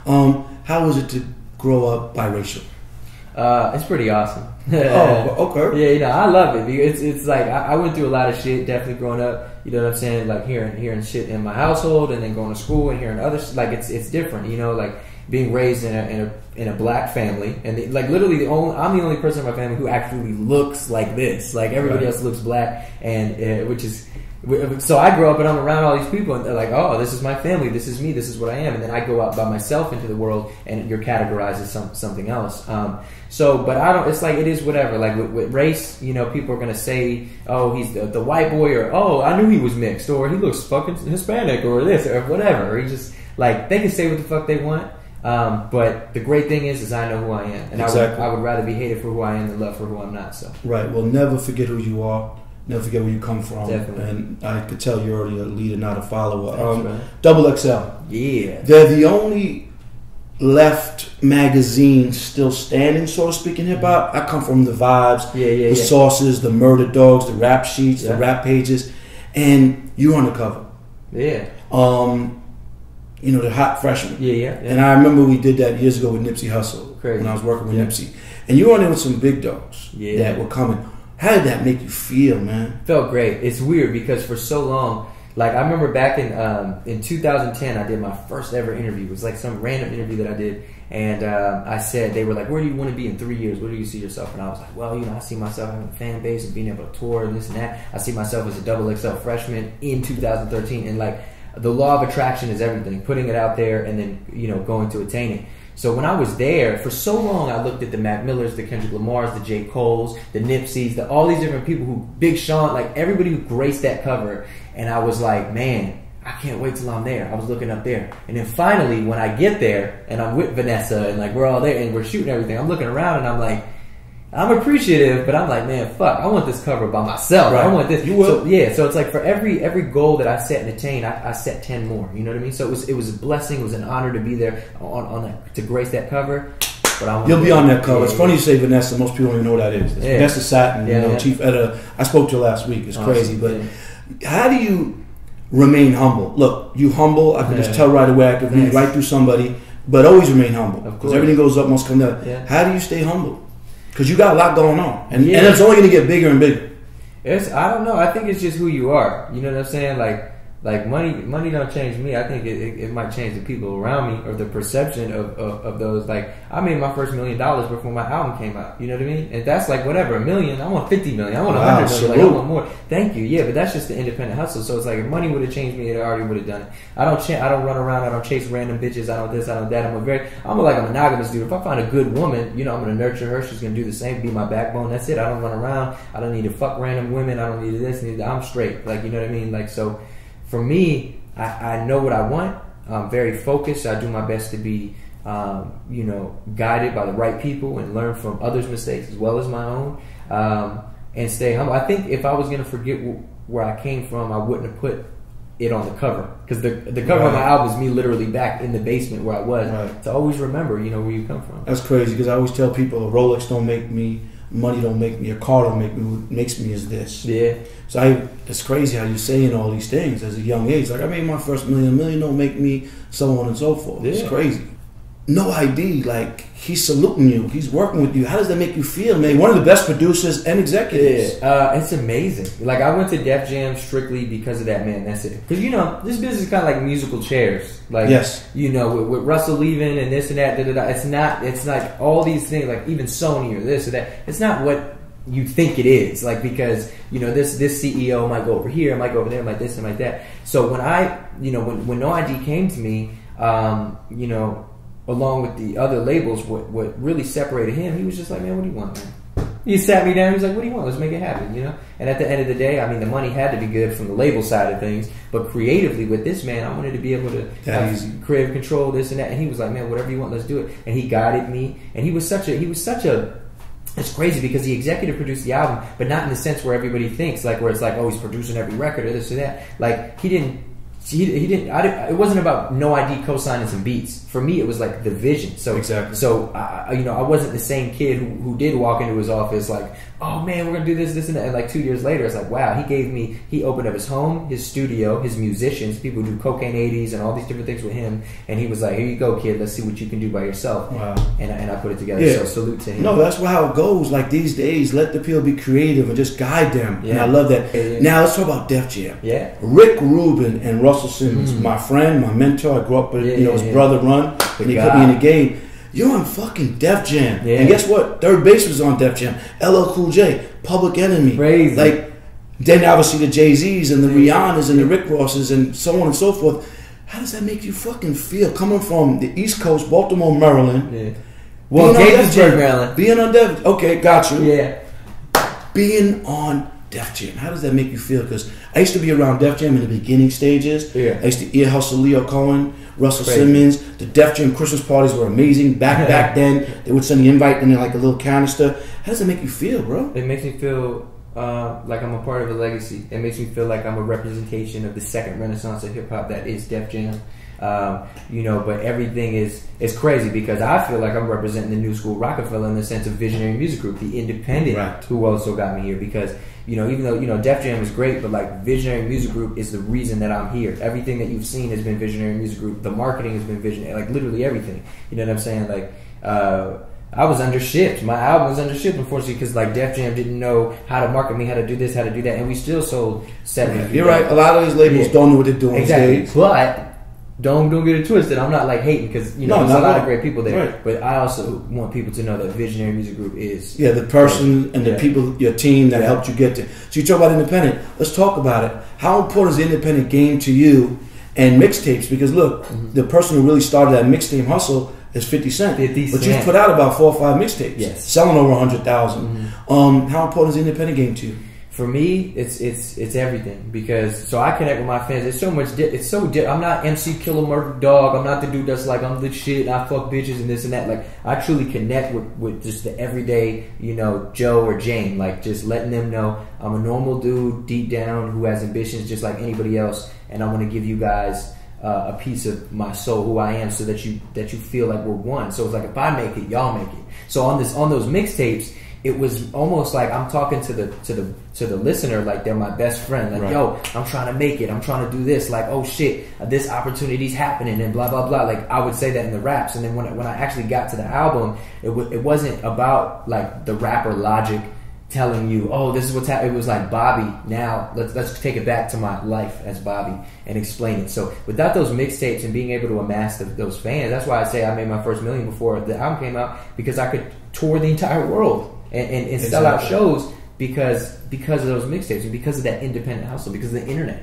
How was it to grow up biracial? It's pretty awesome. Oh, okay. Yeah, you know, I love it because it's like I went through a lot of shit definitely growing up. You know what I'm saying? Like hearing shit in my household, and then going to school and hearing other like it's different. You know, like being raised in a black family, and like literally I'm the only person in my family who actually looks like this. Like everybody else looks black, and which is. So I grow up and I'm around all these people and they're like, oh, this is my family, this is me, this is what I am. And then I go out by myself into the world and you're categorized as something else. But I don't, it's like, it is whatever. Like with race, you know, people are going to say, oh, he's the white boy, or, oh, I knew he was mixed, or he looks fucking Hispanic, or this, or whatever. Or he just, like, they can say what the fuck they want. But the great thing is I know who I am. And exactly. I would rather be hated for who I am than loved for who I'm not. So right. Well, never forget who you are. Never forget where you come from. Definitely. And I could tell you're already a leader, not a follower. Right. XXL. Yeah. They're the only left magazine still standing, so to speak, in hip hop. I come from the Vibes, the Sauces, the Murder Dogs, the Rap Sheets, the Rap Pages, and you're on the cover. Yeah. You know, the Hot Freshman. Yeah. And I remember we did that years ago with Nipsey Hussle. Crazy. When I was working with Nipsey. And you were on there with some big dogs that were coming. How did that make you feel, man? Felt great. It's weird because for so long, like I remember back in 2010, I did my first ever interview. It was like some random interview that I did, and I said, they were like, where do you want to be in 3 years? Where do you see yourself? And I was like, well, you know, I see myself having a fan base and being able to tour and this and that. I see myself as a XXL freshman in 2013, and like the law of attraction is everything. Putting it out there and then, you know, going to attain it. So when I was there, for so long, I looked at the Mac Millers, the Kendrick Lamars, the J. Coles, the Nipseys, all these different people who, Big Sean, like everybody who graced that cover. And I was like, man, I can't wait till I'm there. I was looking up there. And then finally, when I get there and I'm with Vanessa and like we're all there and we're shooting everything, I'm looking around and I'm like, I'm appreciative, but I'm like, man, fuck, I want this cover by myself. Right. I want this. You will. So it's like for every goal that I set and attain, I set 10 more. You know what I mean? So it was a blessing. It was an honor to be there on that, to grace that cover. But you'll be on that cover. It's funny you say Vanessa. Most people don't even know who that is. Vanessa Satin, chief editor. I spoke to her last week. It's crazy. But how do you remain humble? Look, you humble. I can just tell right away. I could read right through somebody. But always remain humble. Because everything goes up, must come down. Yeah. How do you stay humble? Because you got a lot going on. And it's only going to get bigger and bigger. I don't know. I think it's just who you are. You know what I'm saying? Like money don't change me. I think it might change the people around me or the perception of those. Like I made my first $1 million before my album came out. You know what I mean? And that's like whatever, $1 million. I want 50 million. I want 100 million. Like, I want more. Thank you. Yeah, but that's just the independent hustle. So it's like if money would have changed me, it already would have done it. I don't run around. I don't chase random bitches. I don't this. I don't that. I'm a monogamous dude. If I find a good woman, you know, I'm gonna nurture her. She's gonna do the same. Be my backbone. That's it. I don't run around. I don't need to fuck random women. I don't need this. I'm straight. Like you know what I mean? Like so. For me, I know what I want. I'm very focused. I do my best to be, guided by the right people and learn from others' mistakes as well as my own, and stay humble. I think if I was going to forget where I came from, I wouldn't have put it on the cover because the cover of my album is me literally back in the basement where I was. To always remember, where you come from. That's crazy because I always tell people, a Rolex don't make me. Money don't make me, a car don't make me. What makes me is this. Yeah. So it's crazy how you're saying all these things as a young age. Like I made my first $1 million don't make me, so on and so forth. It's crazy. No ID, like he's saluting you, he's working with you. How does that make you feel, man? One of the best producers and executives. It's amazing. Like I went to Def Jam strictly because of that, man. That's it. Because this business is kind of like musical chairs. Like with Russell leaving and this and that. It's not. It's like all these things. Like even Sony or this or that. It's not what you think it is. Like because this CEO might go over here, might go over there, might this and like that. So when when No ID came to me, along with the other labels, what really separated him, he was just like, man, what do you want, man? He sat me down, he was like, what do you want? Let's make it happen, And at the end of the day, I mean, the money had to be good from the label side of things, but creatively with this man, I wanted to be able to have creative control, this and that, and he was like, man, whatever you want, let's do it. And he guided me, and he was such a it's crazy because he executive produced the album, but not in the sense where everybody thinks, like where it's like, oh, he's producing every record or this or that. Like he didn't he didn't. It wasn't about No ID co-signing some beats. For me, it was like the vision. So exactly. So I wasn't the same kid who did walk into his office like, oh man, we're gonna do this and that. And like 2 years later, it's like, wow, he opened up his home, his studio, his musicians, people who do Cocaine 80s and all these different things with him. And he was like, here you go, kid. Let's see what you can do by yourself. Wow. And I put it together. Yeah. So salute to him. No, that's how it goes. Like these days, let the people be creative and just guide them. Yeah. And I love that. Yeah. Now let's talk about Def Jam. Yeah. Rick Rubin and Russell Simmons, my friend, my mentor. I grew up with his brother Run, and he put me in the game. You're on fucking Def Jam. Yeah. And guess what? Third Base was on Def Jam. LL Cool J, Public Enemy. Crazy. Like, then obviously the Jay-Z's and the Rihannas and the Rick Rosses and so on and so forth. How does that make you fucking feel? Coming from the East Coast, Baltimore, Maryland. Yeah. Well, Gaithersburg, Maryland. Being on Def okay, got you. Yeah. Being on Def Jam, how does that make you feel? Because I used to be around Def Jam in the beginning stages. Yeah. I used to ear hustle Leo Cohen, Russell Simmons. The Def Jam Christmas parties were amazing. Back then, they would send the invite in like a little canister. How does that make you feel, bro? It makes me feel like I'm a part of a legacy. It makes me feel like I'm a representation of the second renaissance of hip hop that is Def Jam. But everything is crazy because I feel like I'm representing the new school Rockefeller in the sense of Visionary Music Group, the independent who also got me here because, even though, Def Jam is great, but like Visionary Music Group is the reason that I'm here. Everything that you've seen has been Visionary Music Group. The marketing has been Visionary, like literally everything. You know what I'm saying? Like, I was undershipped. My album was undershipped, unfortunately, because like Def Jam didn't know how to market me, how to do this, how to do that, and we still sold 70. You're right. A lot of these labels don't know what they're doing. Exactly. But don't get it twisted. I'm not like hating because there's a lot of great people there. Right. But I also want people to know that Visionary Music Group is the person and the people, your team that helped you get there. So you talk about independent. Let's talk about it. How important is the independent game to you and mixtapes? Because look, the person who really started that mixtape hustle is 50 Cent. But you put out about 4 or 5 mixtapes, selling over 100,000. How important is the independent game to you? For me, it's everything because I connect with my fans. It's so much. It's so. I'm not MC Killer Murder Dog. I'm not the dude that's like I'm the shit. I fuck bitches and this and that. Like I truly connect with just the everyday, Joe or Jane. Like just letting them know I'm a normal dude deep down who has ambitions just like anybody else, and I want to give you guys a piece of my soul, who I am, so that you feel like we're one. So it's like if I make it, y'all make it. So on those mixtapes, it was almost like I'm talking to the listener like they're my best friend. Like, yo, I'm trying to make it. I'm trying to do this. Like, oh shit, this opportunity's happening and blah blah blah. Like I would say that in the raps, and then when I actually got to the album, it wasn't about like the rapper Logic telling you, oh, this is what's happening. It was like, Bobby, now let's take it back to my life as Bobby and explain it. So without those mixtapes and being able to amass those fans, that's why I say I made my first million before the album came out, because I could tour the entire world and sell out shows because of those mixtapes and because of that independent hustle, because of the internet.